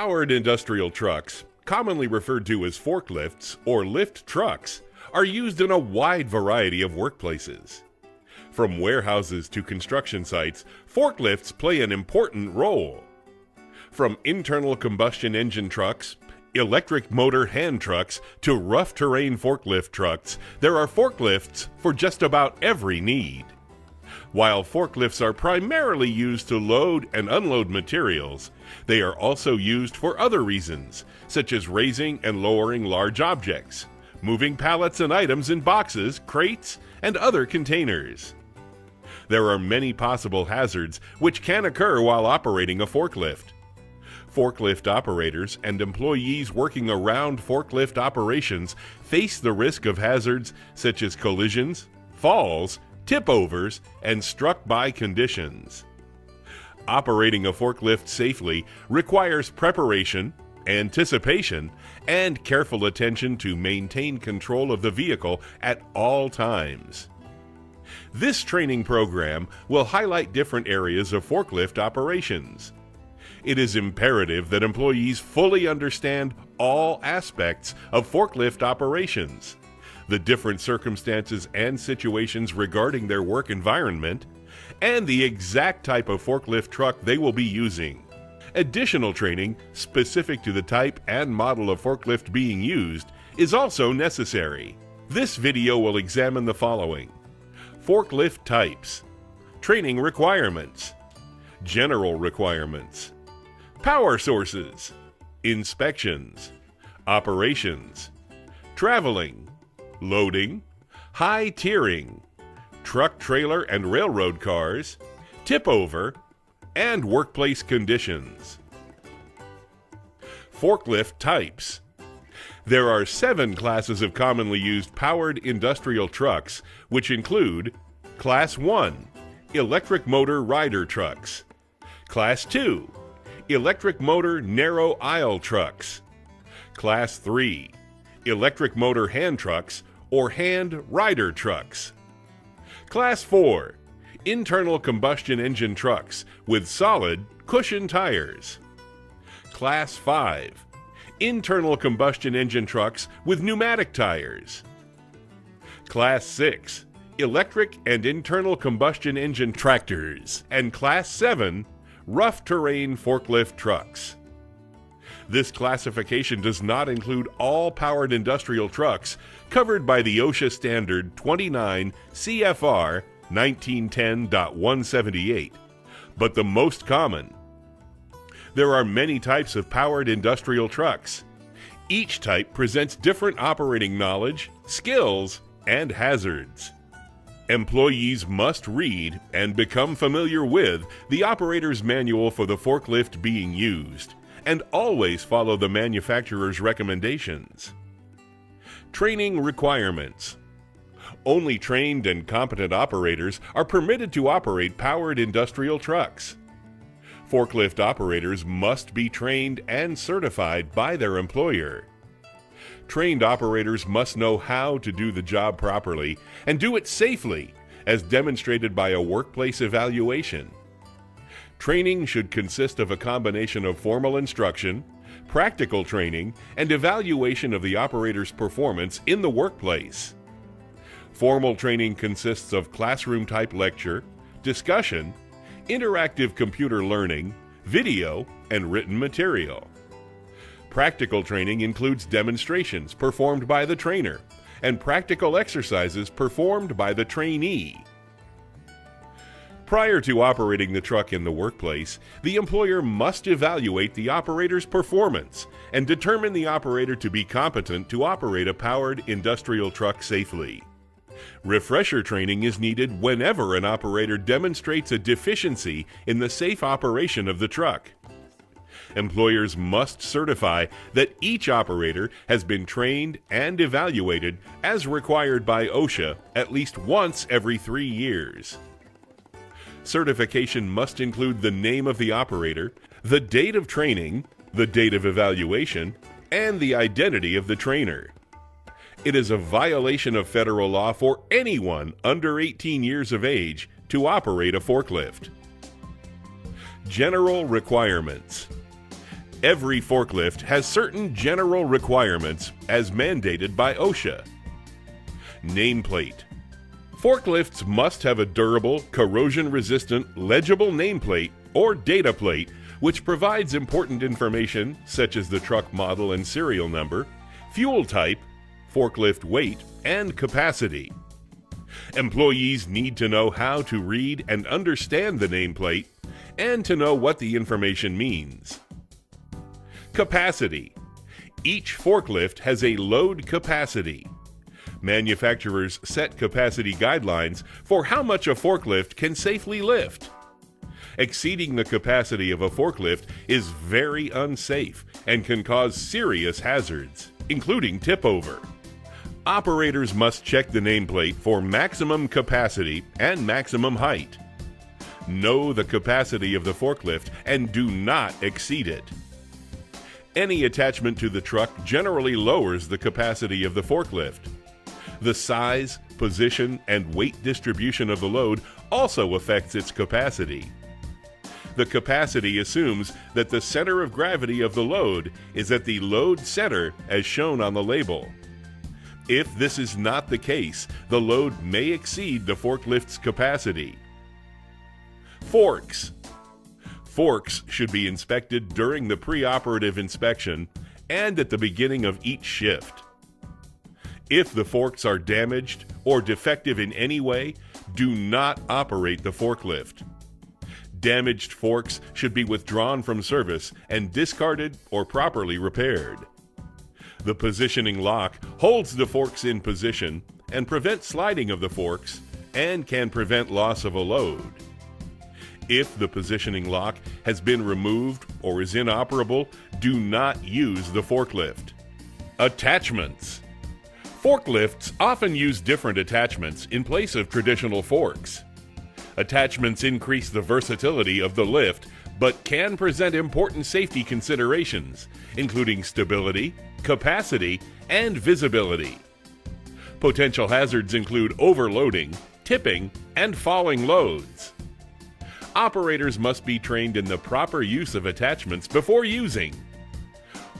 Powered industrial trucks, commonly referred to as forklifts or lift trucks, are used in a wide variety of workplaces. From warehouses to construction sites, forklifts play an important role. From internal combustion engine trucks, electric motor hand trucks, to rough terrain forklift trucks, there are forklifts for just about every need. While forklifts are primarily used to load and unload materials, they are also used for other reasons, such as raising and lowering large objects, moving pallets and items in boxes, crates, and other containers. There are many possible hazards which can occur while operating a forklift. Forklift operators and employees working around forklift operations face the risk of hazards such as collisions, falls, tip-overs, and struck-by conditions. Operating a forklift safely requires preparation, anticipation, and careful attention to maintain control of the vehicle at all times. This training program will highlight different areas of forklift operations. It is imperative that employees fully understand all aspects of forklift operations, the different circumstances and situations regarding their work environment, and the exact type of forklift truck they will be using. Additional training specific to the type and model of forklift being used is also necessary. This video will examine the following: forklift types, training requirements, general requirements, power sources, inspections, operations, traveling, loading, high tiering, truck, trailer, and railroad cars, tip-over, and workplace conditions. Forklift types. There are 7 classes of commonly used powered industrial trucks, which include Class 1, electric motor rider trucks; Class 2, electric motor narrow aisle trucks; Class 3, electric motor hand trucks or hand rider trucks; Class 4, internal combustion engine trucks with solid cushion tires; Class 5, internal combustion engine trucks with pneumatic tires; Class 6, electric and internal combustion engine tractors; and Class 7, rough terrain forklift trucks. This classification does not include all powered industrial trucks covered by the OSHA Standard 29 CFR 1910.178, but the most common. There are many types of powered industrial trucks. Each type presents different operating knowledge, skills, and hazards. Employees must read and become familiar with the operator's manual for the forklift being used, and always follow the manufacturer's recommendations. Training requirements. Only trained and competent operators are permitted to operate powered industrial trucks. Forklift operators must be trained and certified by their employer. Trained operators must know how to do the job properly and do it safely, as demonstrated by a workplace evaluation. Training should consist of a combination of formal instruction, practical training, and evaluation of the operator's performance in the workplace. Formal training consists of classroom-type lecture, discussion, interactive computer learning, video, and written material. Practical training includes demonstrations performed by the trainer and practical exercises performed by the trainee. Prior to operating the truck in the workplace, the employer must evaluate the operator's performance and determine the operator to be competent to operate a powered industrial truck safely. Refresher training is needed whenever an operator demonstrates a deficiency in the safe operation of the truck. Employers must certify that each operator has been trained and evaluated as required by OSHA at least once every 3 years. Certification must include the name of the operator, the date of training, the date of evaluation, and the identity of the trainer. It is a violation of federal law for anyone under 18 years of age to operate a forklift. General requirements. Every forklift has certain general requirements as mandated by OSHA. Nameplate. Forklifts must have a durable, corrosion-resistant, legible nameplate or data plate which provides important information such as the truck model and serial number, fuel type, forklift weight, and capacity. Employees need to know how to read and understand the nameplate and to know what the information means. Capacity. Each forklift has a load capacity. Manufacturers set capacity guidelines for how much a forklift can safely lift. Exceeding the capacity of a forklift is very unsafe and can cause serious hazards, including tip-over. Operators must check the nameplate for maximum capacity and maximum height. Know the capacity of the forklift and do not exceed it. Any attachment to the truck generally lowers the capacity of the forklift. The size, position, and weight distribution of the load also affects its capacity. The capacity assumes that the center of gravity of the load is at the load center as shown on the label. If this is not the case, the load may exceed the forklift's capacity. Forks. Forks should be inspected during the preoperative inspection and at the beginning of each shift. If the forks are damaged or defective in any way, do not operate the forklift. Damaged forks should be withdrawn from service and discarded or properly repaired. The positioning lock holds the forks in position and prevents sliding of the forks and can prevent loss of a load. If the positioning lock has been removed or is inoperable, do not use the forklift. Attachments. Forklifts often use different attachments in place of traditional forks. Attachments increase the versatility of the lift, but can present important safety considerations, including stability, capacity, and visibility. Potential hazards include overloading, tipping, and falling loads. Operators must be trained in the proper use of attachments before using.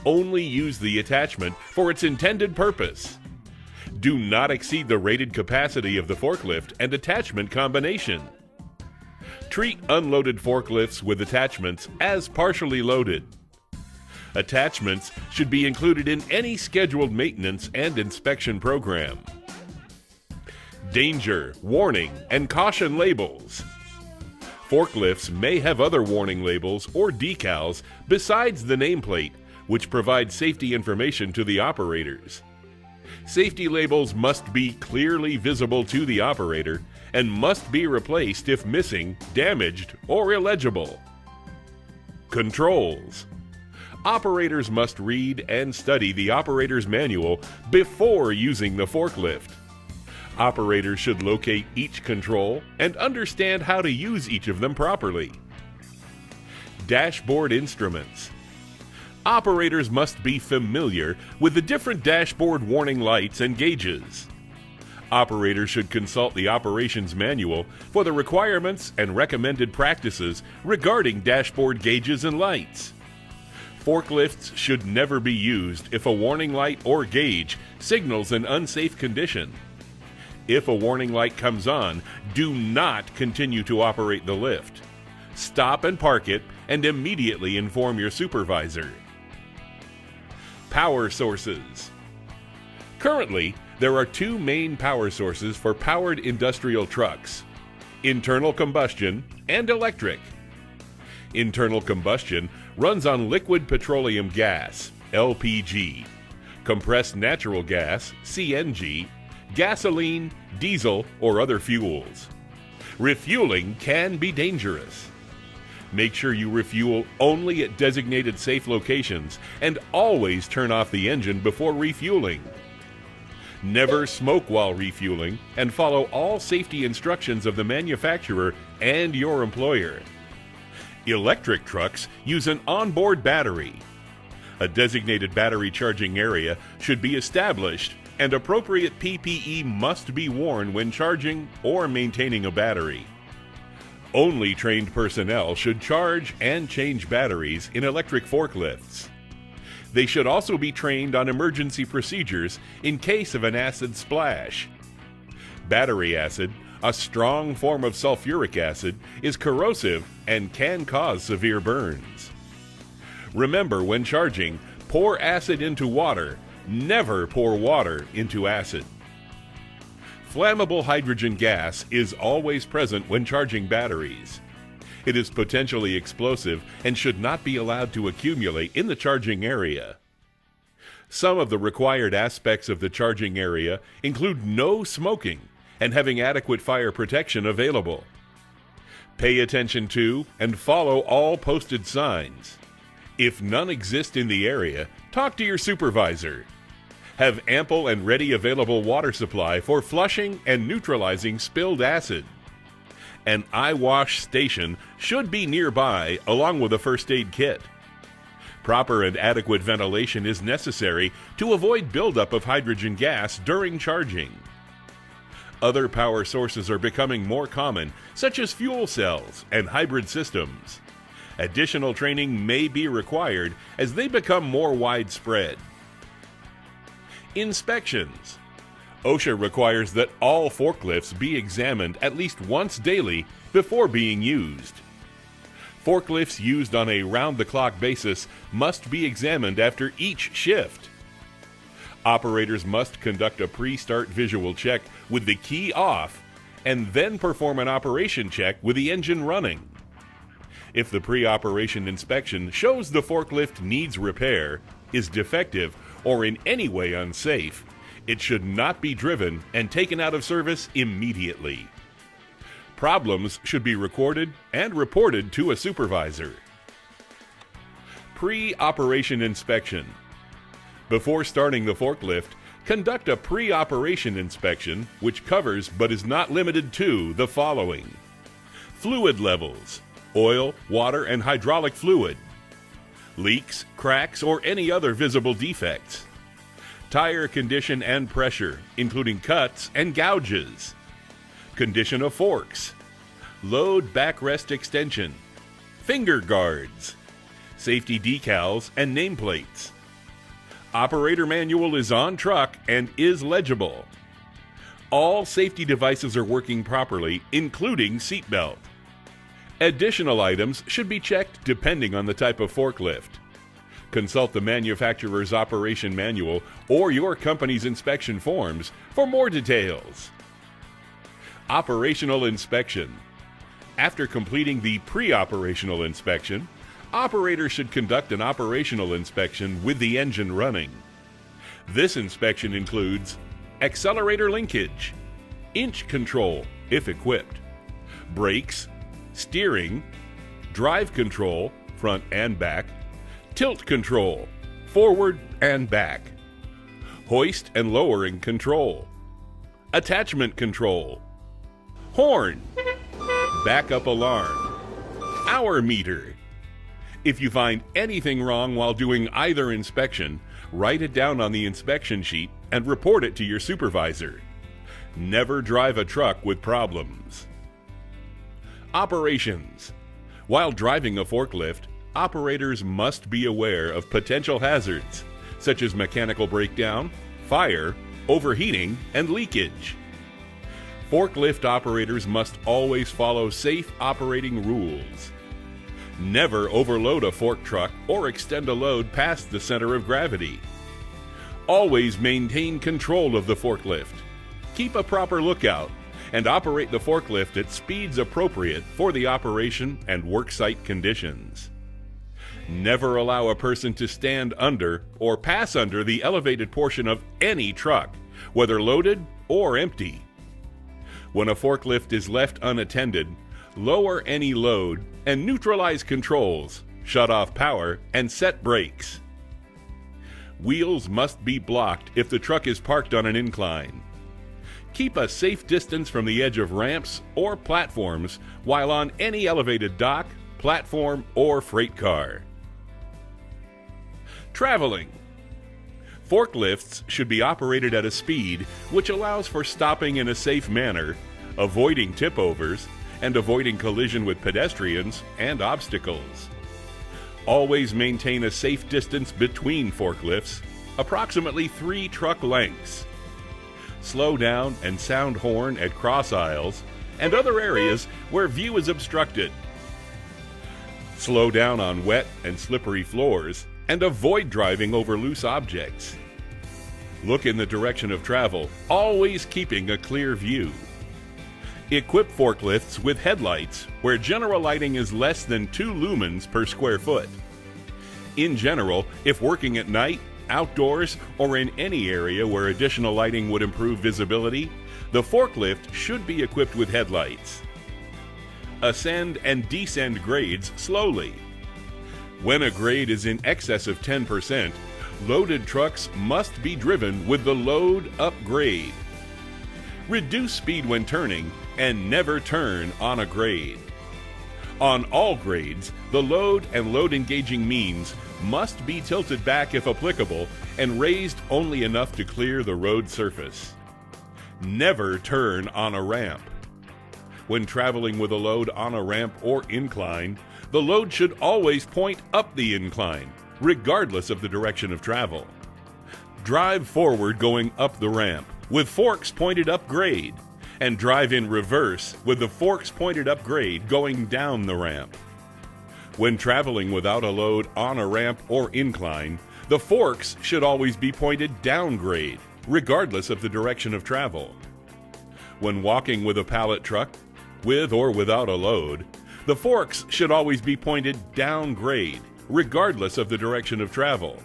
Only use the attachment for its intended purpose. Do not exceed the rated capacity of the forklift and attachment combination. Treat unloaded forklifts with attachments as partially loaded. Attachments should be included in any scheduled maintenance and inspection program. Danger, warning, and caution labels. Forklifts may have other warning labels or decals besides the nameplate, which provide safety information to the operators. Safety labels must be clearly visible to the operator and must be replaced if missing, damaged, or illegible. Controls. Operators must read and study the operator's manual before using the forklift. Operators should locate each control and understand how to use each of them properly. Dashboard instruments. Operators must be familiar with the different dashboard warning lights and gauges. Operators should consult the operations manual for the requirements and recommended practices regarding dashboard gauges and lights. Forklifts should never be used if a warning light or gauge signals an unsafe condition. If a warning light comes on, do not continue to operate the lift. Stop and park it and immediately inform your supervisor. Power sources. Currently, there are two main power sources for powered industrial trucks: internal combustion and electric. Internal combustion runs on liquid petroleum gas, LPG, compressed natural gas, CNG, gasoline, diesel, or other fuels. Refueling can be dangerous. Make sure you refuel only at designated safe locations and always turn off the engine before refueling. Never smoke while refueling and follow all safety instructions of the manufacturer and your employer. Electric trucks use an onboard battery. A designated battery charging area should be established, and appropriate PPE must be worn when charging or maintaining a battery. Only trained personnel should charge and change batteries in electric forklifts. They should also be trained on emergency procedures in case of an acid splash. Battery acid, a strong form of sulfuric acid, is corrosive and can cause severe burns. Remember, when charging, pour acid into water. Never pour water into acid. Flammable hydrogen gas is always present when charging batteries. It is potentially explosive and should not be allowed to accumulate in the charging area. Some of the required aspects of the charging area include no smoking and having adequate fire protection available. Pay attention to and follow all posted signs. If none exist in the area, talk to your supervisor. Have ample and ready available water supply for flushing and neutralizing spilled acid. An eye wash station should be nearby along with a first aid kit. Proper and adequate ventilation is necessary to avoid buildup of hydrogen gas during charging. Other power sources are becoming more common, such as fuel cells and hybrid systems. Additional training may be required as they become more widespread. Inspections. OSHA requires that all forklifts be examined at least once daily before being used. Forklifts used on a round-the-clock basis must be examined after each shift. Operators must conduct a pre-start visual check with the key off and then perform an operation check with the engine running. If the pre-operation inspection shows the forklift needs repair, is defective, or in any way unsafe, it should not be driven and taken out of service immediately. Problems should be recorded and reported to a supervisor. Pre-operation inspection. Before starting the forklift, conduct a pre-operation inspection which covers but is not limited to the following: fluid levels, oil, water, and hydraulic fluid, leaks, cracks, or any other visible defects, tire condition and pressure, including cuts and gouges, condition of forks, load backrest extension, finger guards, safety decals and nameplates. Operator manual is on truck and is legible. All safety devices are working properly, including seatbelt. Additional items should be checked depending on the type of forklift. Consult the manufacturer's operation manual or your company's inspection forms for more details. Operational inspection. After completing the pre-operational inspection, operators should conduct an operational inspection with the engine running. This inspection includes accelerator linkage, inch control if equipped, brakes, steering, drive control, front and back, tilt control, forward and back, hoist and lowering control, attachment control, horn, backup alarm, hour meter. If you find anything wrong while doing either inspection, write it down on the inspection sheet and report it to your supervisor. Never drive a truck with problems. Operations. While driving a forklift, operators must be aware of potential hazards, such as mechanical breakdown, fire, overheating, and leakage. Forklift operators must always follow safe operating rules. Never overload a fork truck or extend a load past the center of gravity. Always maintain control of the forklift. Keep a proper lookout and operate the forklift at speeds appropriate for the operation and worksite conditions. Never allow a person to stand under or pass under the elevated portion of any truck, whether loaded or empty. When a forklift is left unattended, lower any load and neutralize controls, shut off power, and set brakes. Wheels must be blocked if the truck is parked on an incline. Keep a safe distance from the edge of ramps or platforms while on any elevated dock, platform, or freight car. Traveling. Forklifts should be operated at a speed which allows for stopping in a safe manner, avoiding tip overs, and avoiding collision with pedestrians and obstacles. Always maintain a safe distance between forklifts, approximately 3 truck lengths. Slow down and sound horn at cross aisles and other areas where view is obstructed. Slow down on wet and slippery floors and avoid driving over loose objects. Look in the direction of travel, always keeping a clear view. Equip forklifts with headlights where general lighting is less than 2 lumens per square foot. In general, if working at night, outdoors, or in any area where additional lighting would improve visibility, the forklift should be equipped with headlights. Ascend and descend grades slowly. When a grade is in excess of 10%, loaded trucks must be driven with the load up grade. Reduce speed when turning and never turn on a grade. On all grades, the load and load engaging means must be tilted back if applicable and raised only enough to clear the road surface. Never turn on a ramp. When traveling with a load on a ramp or incline, the load should always point up the incline, regardless of the direction of travel. Drive forward going up the ramp with forks pointed up grade, and drive in reverse with the forks pointed up grade going down the ramp. When traveling without a load on a ramp or incline, the forks should always be pointed down grade, regardless of the direction of travel. When walking with a pallet truck, with or without a load, the forks should always be pointed down grade, regardless of the direction of travel.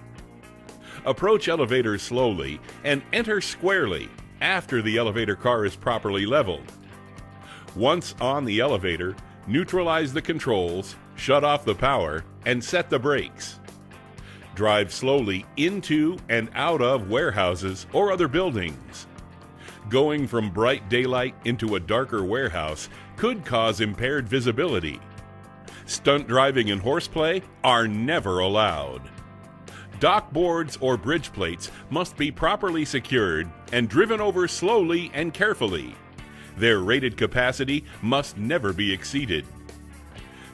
Approach elevators slowly and enter squarely after the elevator car is properly leveled. Once on the elevator, neutralize the controls, shut off the power, and set the brakes. Drive slowly into and out of warehouses or other buildings. Going from bright daylight into a darker warehouse could cause impaired visibility. Stunt driving and horseplay are never allowed. Dock boards or bridge plates must be properly secured and driven over slowly and carefully. Their rated capacity must never be exceeded.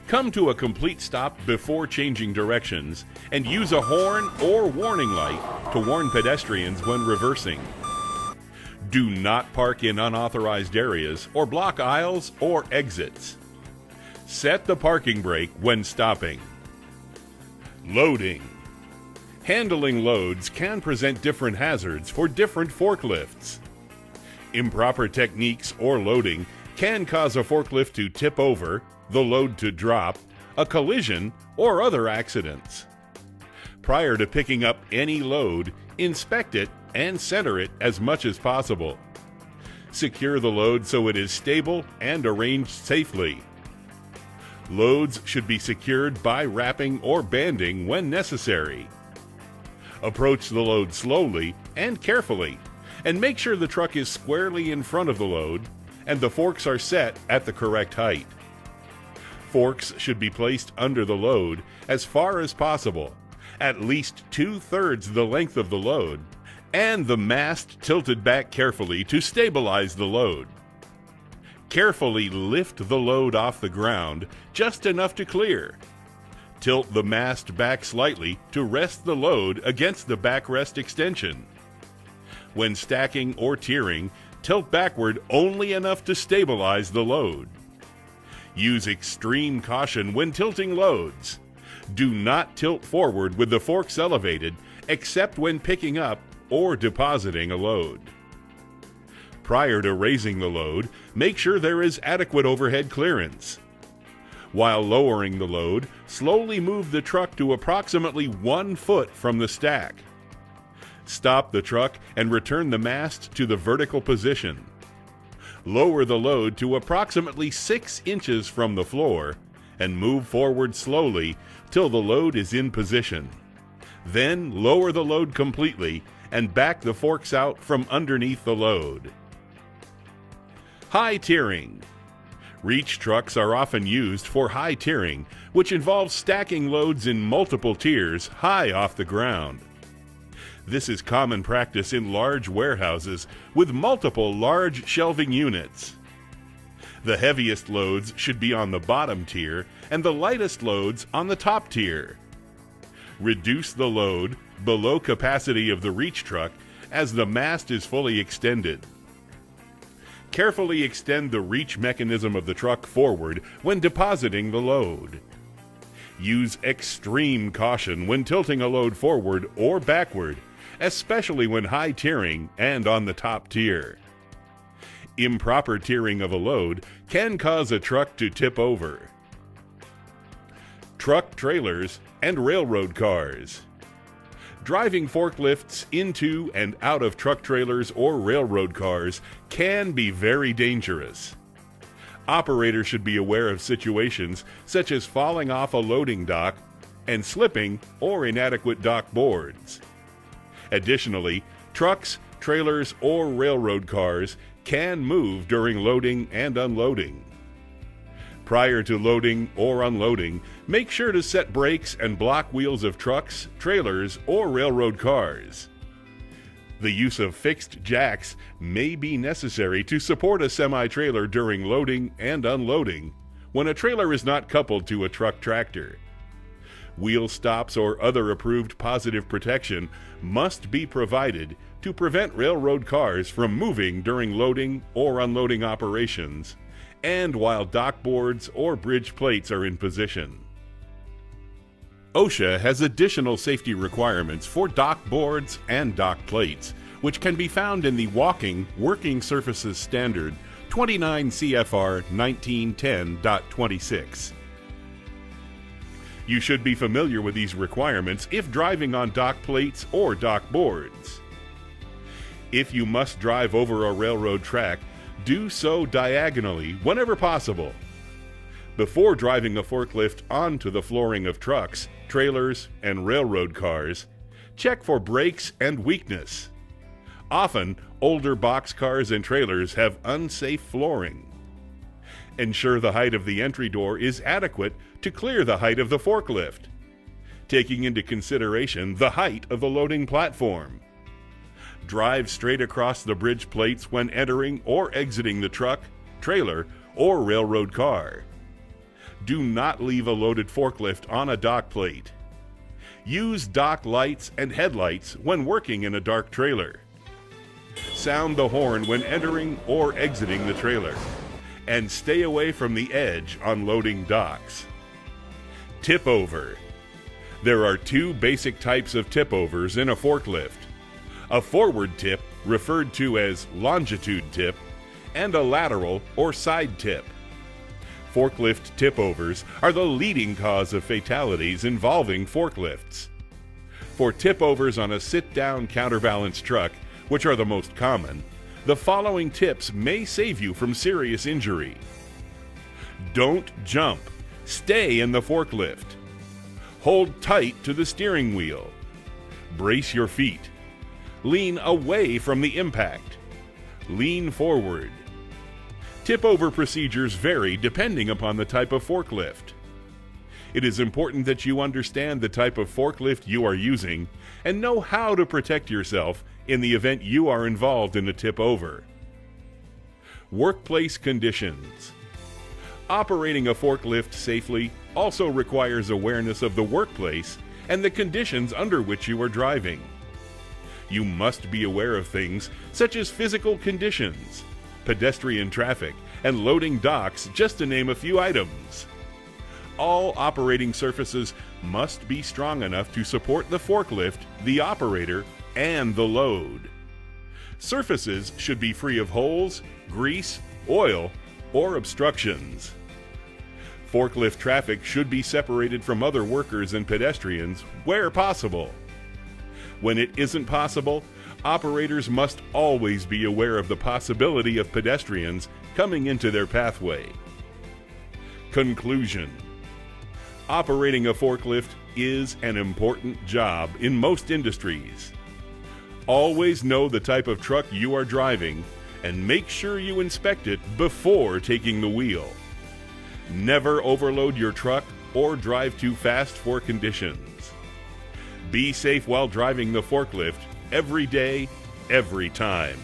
Come to a complete stop before changing directions and use a horn or warning light to warn pedestrians when reversing. Do not park in unauthorized areas or block aisles or exits. Set the parking brake when stopping. Loading. Handling loads can present different hazards for different forklifts. Improper techniques or loading can cause a forklift to tip over, the load to drop, a collision, or other accidents. Prior to picking up any load, inspect it and center it as much as possible. Secure the load so it is stable and arranged safely. Loads should be secured by wrapping or banding when necessary. Approach the load slowly and carefully, and make sure the truck is squarely in front of the load and the forks are set at the correct height. Forks should be placed under the load as far as possible, at least 2/3 the length of the load, and the mast tilted back carefully to stabilize the load. Carefully lift the load off the ground just enough to clear. Tilt the mast back slightly to rest the load against the backrest extension. When stacking or tiering, tilt backward only enough to stabilize the load. Use extreme caution when tilting loads. Do not tilt forward with the forks elevated except when picking up or depositing a load. Prior to raising the load, make sure there is adequate overhead clearance. While lowering the load, slowly move the truck to approximately 1 foot from the stack. Stop the truck and return the mast to the vertical position. Lower the load to approximately 6 inches from the floor and move forward slowly till the load is in position. Then lower the load completely and back the forks out from underneath the load. High tiering. Reach trucks are often used for high tiering, which involves stacking loads in multiple tiers high off the ground. This is common practice in large warehouses with multiple large shelving units. The heaviest loads should be on the bottom tier and the lightest loads on the top tier. Reduce the load below capacity of the reach truck as the mast is fully extended. Carefully extend the reach mechanism of the truck forward when depositing the load. Use extreme caution when tilting a load forward or backward, especially when high tiering and on the top tier. Improper tiering of a load can cause a truck to tip over. Truck trailers and railroad cars. Driving forklifts into and out of truck trailers or railroad cars can be very dangerous. Operators should be aware of situations such as falling off a loading dock and slipping or inadequate dock boards. Additionally, trucks, trailers, or railroad cars can move during loading and unloading. Prior to loading or unloading, make sure to set brakes and block wheels of trucks, trailers, or railroad cars. The use of fixed jacks may be necessary to support a semi-trailer during loading and unloading when a trailer is not coupled to a truck tractor. Wheel stops or other approved positive protection must be provided to prevent railroad cars from moving during loading or unloading operations and while dock boards or bridge plates are in position. OSHA has additional safety requirements for dock boards and dock plates, which can be found in the Walking Working Surfaces Standard 29 CFR 1910.26. You should be familiar with these requirements if driving on dock plates or dock boards. If you must drive over a railroad track, do so diagonally whenever possible. Before driving a forklift onto the flooring of trucks, trailers, and railroad cars, check for brakes and weakness. Often, older box cars and trailers have unsafe flooring. Ensure the height of the entry door is adequate to clear the height of the forklift, taking into consideration the height of the loading platform. Drive straight across the bridge plates when entering or exiting the truck, trailer, or railroad car. Do not leave a loaded forklift on a dock plate. Use dock lights and headlights when working in a dark trailer. Sound the horn when entering or exiting the trailer, and stay away from the edge on loading docks. Tip over. There are two basic types of tip overs in a forklift: a forward tip, referred to as longitude tip, and a lateral or side tip. Forklift tip overs are the leading cause of fatalities involving forklifts. For tip overs on a sit-down counterbalance truck, which are the most common, the following tips may save you from serious injury. Don't jump. Stay in the forklift. Hold tight to the steering wheel. Brace your feet. Lean away from the impact. Lean forward. Tip-over procedures vary depending upon the type of forklift. It is important that you understand the type of forklift you are using and know how to protect yourself in the event you are involved in a tip-over. Workplace conditions. Operating a forklift safely also requires awareness of the workplace and the conditions under which you are driving. You must be aware of things such as physical conditions, pedestrian traffic, and loading docks, just to name a few items. All operating surfaces must be strong enough to support the forklift, the operator, and the load. Surfaces should be free of holes, grease, oil, or obstructions. Forklift traffic should be separated from other workers and pedestrians where possible. When it isn't possible, operators must always be aware of the possibility of pedestrians coming into their pathway. Conclusion. Operating a forklift is an important job in most industries. Always know the type of truck you are driving and make sure you inspect it before taking the wheel. Never overload your truck or drive too fast for conditions. Be safe while driving the forklift every day, every time.